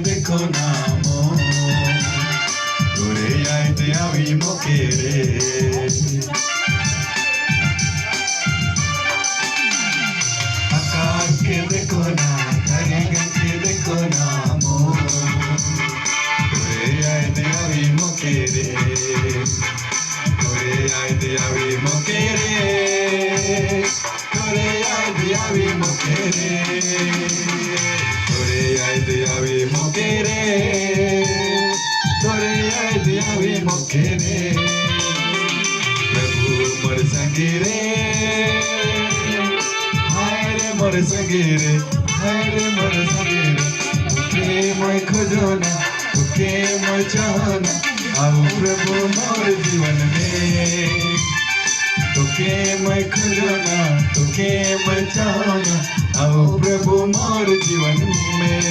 देखो ना मोर घुरे आइते आवी मुखे रे आकाश के देखो ना तारे के देखो ना मोर घुरे आइते आवी मुखे रे घुरे आइते आवी मुखे रे घुरे आइते आवी मुखे रे घुरे आइते आवी मुखे रे घुरे आइते आवी मुखे रे प्रभु मोर संगी रे हाय रे मोर संगी रे हाय रे मोर संगी रे तुके मैं खोजो ना तुके मैं चाहो ना आओ प्रभु मोर जीवन में तुके मैं खोजो ना तुके मैं चाहो ना आओ प्रभु मोर जीवन में